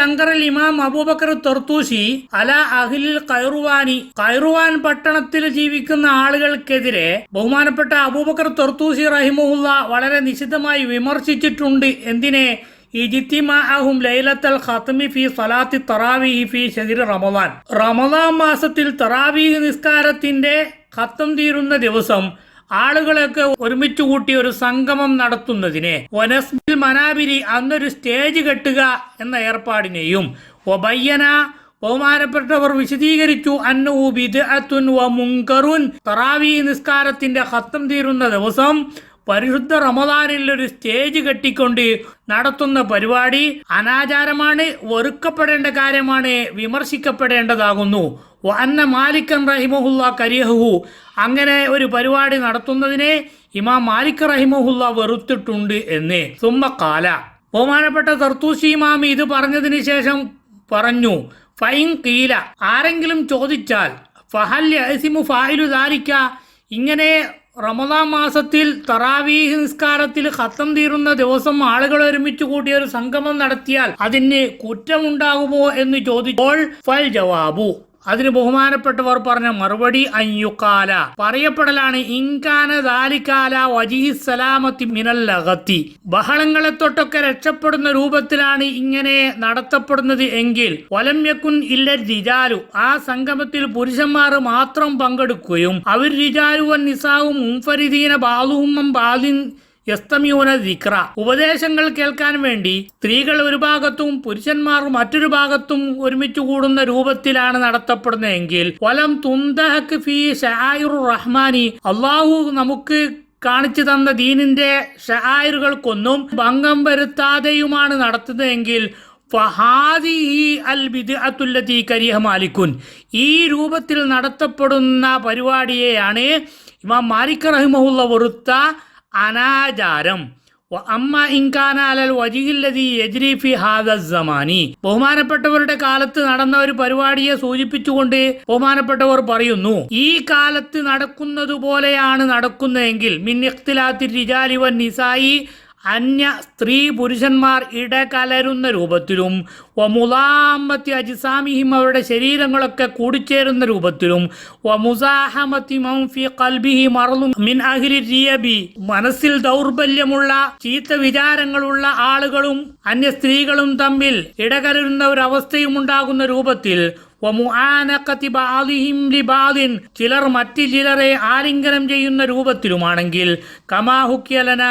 അങ്കറൽ ഇമാം അബൂബക്കർ തർത്തൂശി അല അഹ്ലിൽ ഖൈറുവാൻ പട്ടണത്തിൽ ജീവിക്കുന്ന ആളുകൾക്കെതിരെ ബഹുമാനപ്പെട്ട അബൂബക്കർ തർത്തൂശി റഹിമഹുല്ല വളരെ നിശിതമായി വിമർശിച്ചിട്ടുണ്ട്. എന്തിനെ? ഇജ്തിമാഅഹും ലൈലത്തുൽ ഖത്മി ഫീ സ്വലാത്തി തറാവീഹി ഫീ ശഹ്രി റമദാൻ മാസത്തിൽ തറാവീഹ് നിസ്കാരത്തിന്റെ ഖത്തം തീരുന്ന ദിവസം ആളുകളൊക്കെ ഒരുമിച്ച് കൂട്ടി ഒരു സംഗമം നടത്തുന്നതിനെ, വനസ്ബിൽ മനാബിരി അന്നൊരു സ്റ്റേജ് കെട്ടുക എന്ന ഏർപ്പാടിനെയും, വബയ്യന ബഹുമാനപ്പെട്ടവർ വിശദീകരിച്ചു, അന്നഹു ബിദ്അത്തുൻ വ മുൻകറുൻ തറാവീഹ് നിസ്കാരത്തിന്റെ ഖത്തം തീരുന്ന ദിവസം പരിശുദ്ധ റമദാനിൽ ഒരു സ്റ്റേജ് കെട്ടിക്കൊണ്ട് നടത്തുന്ന പരിപാടി അനാചാരമാണ്, വെറുക്കപ്പെടേണ്ട കാര്യമാണ്, വിമർശിക്കപ്പെടേണ്ടതാകുന്നു. അന്ന മാലിക്കൻ റഹിമഹുല്ല കരിഹു, അങ്ങനെ ഒരു പരിപാടി നടത്തുന്നതിനെ ഇമാം മാലിക് റഹിമഹുല്ല വെറുത്തിട്ടുണ്ട് എന്ന്. സുമ്മക്കാല ബഹുമാനപ്പെട്ട തർത്തൂശി ഇമാം ഇത് പറഞ്ഞതിന് ശേഷം പറഞ്ഞു, ഫൈൻ കീല, ആരെങ്കിലും ചോദിച്ചാൽ, ഫഹൽ യഅ്സിമു ഫായിലു ദാലിക, ഇങ്ങനെ റമദാൻ മാസത്തിൽ തറാവീഹ് നിസ്കാരത്തിൽ ഖത്തം തീരുന്ന ദിവസം ആളുകൾ ഒരുമിച്ച് കൂട്ടിയ ഒരു സംഗമം നടത്തിയാൽ അതിന് കുറ്റമുണ്ടാകുമോ എന്ന് ചോദിച്ചപ്പോൾ ഫൽ ജവാബു, അതിന് ബഹുമാനപ്പെട്ടവർ പറഞ്ഞ മറുപടി അയ്യുക്കാല, പറയപ്പെടലാണ്, ഇൻകാന ദാലികാല വജിഹി സലാമത്തി മിനൽ ലഗത്തി, ബഹളങ്ങളെ തൊട്ടൊക്കെ രക്ഷപ്പെടുന്ന രൂപത്തിലാണ് ഇങ്ങനെ നടത്തപ്പെടുന്നത് എങ്കിൽ, വലം യകുൻ ഇല്ല റിജാലു, ആ സംഗമത്തിൽ പുരുഷന്മാർ മാത്രം പങ്കെടുക്കുകയും അവർ റിജാലു വൻ നിസാഉ മുൻഫരിദീന ബാദുഹും ബാദിൻ യസ്തമിയൂന ദിക്ര, ഉപദേശങ്ങൾ കേൾക്കാൻ വേണ്ടി സ്ത്രീകൾ ഒരു ഭാഗത്തും പുരുഷന്മാർ മറ്റൊരു ഭാഗത്തും ഒരുമിച്ച് കൂടുന്ന രൂപത്തിലാണ് നടത്തപ്പെടുന്നതെങ്കിൽ, വലം തുന്തഹക്ക് ഫീ ശആയിറുർ റഹ്മാനി, അള്ളാഹു നമുക്ക് കാണിച്ചു തന്ന ദീനിന്റെ ഷആയിറുകൾക്കൊന്നും ഭംഗം വരുത്താതെയുമാണ് നടത്തുന്നതെങ്കിൽ, ഫഹാദിഹി അൽ ബിദ്അത്തുല്ലതി കരിഹ മാലിക്കുൻ, ഈ രൂപത്തിൽ നടത്തപ്പെടുന്ന പരിപാടിയെയാണ് ഇമാം മാലിക് റഹിമഹുല്ല വെറുത്ത അനാചാരം. അമ്മ ഇൻകാന അലൽ വജിഹില്ലദി യജ്രി ഫി ഹാദ സമാനി, ബഹുമാനപ്പെട്ടവരുടെ കാലത്ത് നടന്ന ഒരു പരിപാടിയെ സൂചിപ്പിച്ചുകൊണ്ട് ബഹുമാനപ്പെട്ടവർ പറയുന്നു, ഈ കാലത്ത് നടക്കുന്നത് പോലെയാണ് നടക്കുന്നതെങ്കിൽ, മിൻ ഇഖ്തിലാത്തി റിജാലി വൻ നിസായി, അന്യ സ്ത്രീ പുരുഷന്മാർ ഇടകലരുന്ന രൂപത്തിലും, വമുലാമത്തി അജ്സാമിഹിം, അവരുടെ ശരീരങ്ങളൊക്കെ കൂടിച്ചേരുന്ന രൂപത്തിലും, വമുസാഹമത്തി മൻ ഫീ ഖൽബിഹി മർളും മിൻ അഹ്ലി റിയബി, മനസ്സിൽ ദൗർബല്യമുള്ള ചീത്ത വിചാരങ്ങളുള്ള ആളുകളും അന്യ സ്ത്രീകളും തമ്മിൽ ഇടകലരുന്ന ഒരു അവസ്ഥയും ഉണ്ടാകുന്ന രൂപത്തിൽ, വമുആനഖതി ബഅദിഹിം ലിബഅദിൻ, ചിലർ മറ്റു ചിലരെ ആലിംഗനം ചെയ്യുന്ന രൂപത്തിലുമാണെങ്കിൽ, കമാ ഹുക്കിയലന,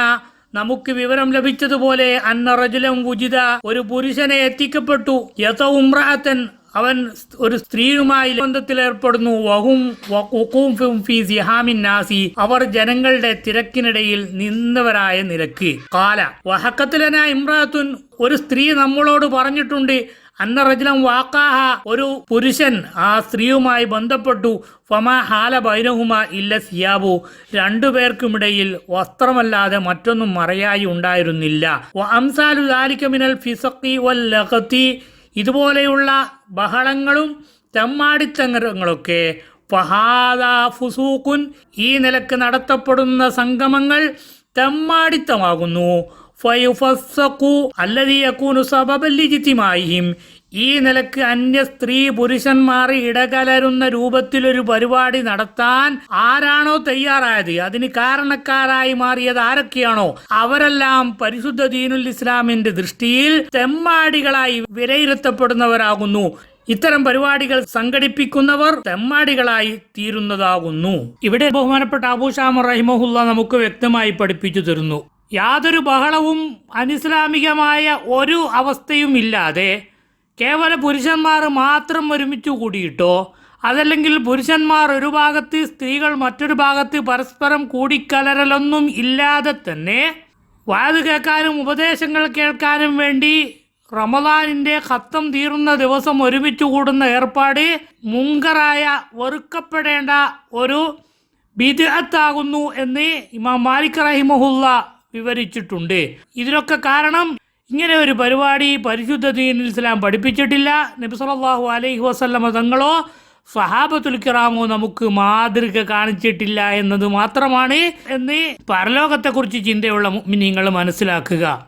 നമുക്ക് വിവരം ലഭിച്ചതുപോലെ, അന്ന റജുലൻ വുജിദ, ഒരു പുരുഷനെ എത്തിക്കപ്പെട്ടു, യതഉ ഇംറഅതൻ, അവൻ ഒരു സ്ത്രീയുമായി ബന്ധത്തിൽ ഏർപ്പെടുന്നു, വഹും വഖൂഫും ഫീ സിഹാമിൻ നാസി, അവർ ജനങ്ങളുടെ തിരക്കിനിടയിൽ നിന്നവരായ നിലക്ക്. ഖാല വഹഖത്ലന ഇംറഅത്തുൻ, ഒരു സ്ത്രീ നമ്മളോട് പറഞ്ഞിട്ടുണ്ട്, അന്ന റജുലൻ വാഖാഹ, ഒരു പുരുഷൻ ആ സ്ത്രീയുമായി ബന്ധപ്പെട്ടു, ഫമാ ഹാല ബൈനഹുമ ഇല്ല സിയാബു, രണ്ടുപേർക്കുമിടയിൽ വസ്ത്രമല്ലാതെ മറ്റൊന്നും മറയായി ഉണ്ടായിരുന്നില്ല. വ അംസാലു ദാലിക മിനൽ ഫിസഖി വൽ ലഖതി, ഇതുപോലെയുള്ള ബഹളങ്ങളും തെമ്മാടിത്തങ്ങളൊക്കെ, ഫഹാദാ ഫുസൂഖുൻ, ഈ നിലക്ക് നടത്തപ്പെടുന്ന സംഗമങ്ങൾ തെമ്മാടിത്തമാകുന്നു. ഫയുഫസ്സഖു അല്ലദീ യകൂനു സബബൻ ലിജ്തിമാഇഹിം, ഈ നിലക്ക് അന്യ സ്ത്രീ പുരുഷന്മാർ ഇടകലരുന്ന രൂപത്തിലൊരു പരിപാടി നടത്താൻ ആരാണോ തയ്യാറായത്, അതിന് കാരണക്കാരായി മാറിയത് ആരൊക്കെയാണോ അവരെല്ലാം പരിശുദ്ധ ദീനുൽ ഇസ്ലാമിന്റെ ദൃഷ്ടിയിൽ തെമ്മാടികളായി വിലയിരുത്തപ്പെടുന്നവരാകുന്നു. ഇത്തരം പരിപാടികൾ സംഘടിപ്പിക്കുന്നവർ തെമ്മാടികളായി തീരുന്നതാകുന്നു. ഇവിടെ ബഹുമാനപ്പെട്ട അബൂ ഷാമ റഹിമഹുല്ല നമുക്ക് വ്യക്തമായി പഠിപ്പിച്ചു തരുന്നു, യാതൊരു ബഹളവും അനിസ്ലാമികമായ ഒരു അവസ്ഥയും ഇല്ലാതെ കേവല പുരുഷന്മാർ മാത്രം ഒരുമിച്ച് കൂടിയിട്ടോ, അതല്ലെങ്കിൽ പുരുഷന്മാർ ഒരു ഭാഗത്ത് സ്ത്രീകൾ മറ്റൊരു ഭാഗത്ത് പരസ്പരം കൂടിക്കലരലൊന്നും ഇല്ലാതെ തന്നെ വാത് കേൾക്കാനും ഉപദേശങ്ങൾ കേൾക്കാനും വേണ്ടി റമദാനിൻ്റെ ഖത്തം തീരുന്ന ദിവസം ഒരുമിച്ച് കൂടുന്ന ഏർപ്പാട് മുങ്കറായ, വെറുക്കപ്പെടേണ്ട ഒരു ബിദ്അത്താകുന്നു എന്ന് ഇമാം മാലിക് റഹിമഹുല്ല വിവരിച്ചിട്ടുണ്ട്. ഇതിനൊക്കെ കാരണം ഇങ്ങനെ ഒരു പരിപാടി പരിശുദ്ധ ദീനുൽ ഇസ്ലാം പഠിപ്പിച്ചിട്ടില്ല. നബി സല്ലല്ലാഹു അലൈഹി വസല്ലമ തങ്ങളോ സഹാബത്തുൽ കിറാമോ നമുക്ക് മാതൃക കാണിച്ചിട്ടില്ല എന്നത് മാത്രമാണ് എന്ന് പരലോകത്തെക്കുറിച്ച് ചിന്തയുള്ള മുഅ്മിനീങ്ങൾ മനസ്സിലാക്കുക.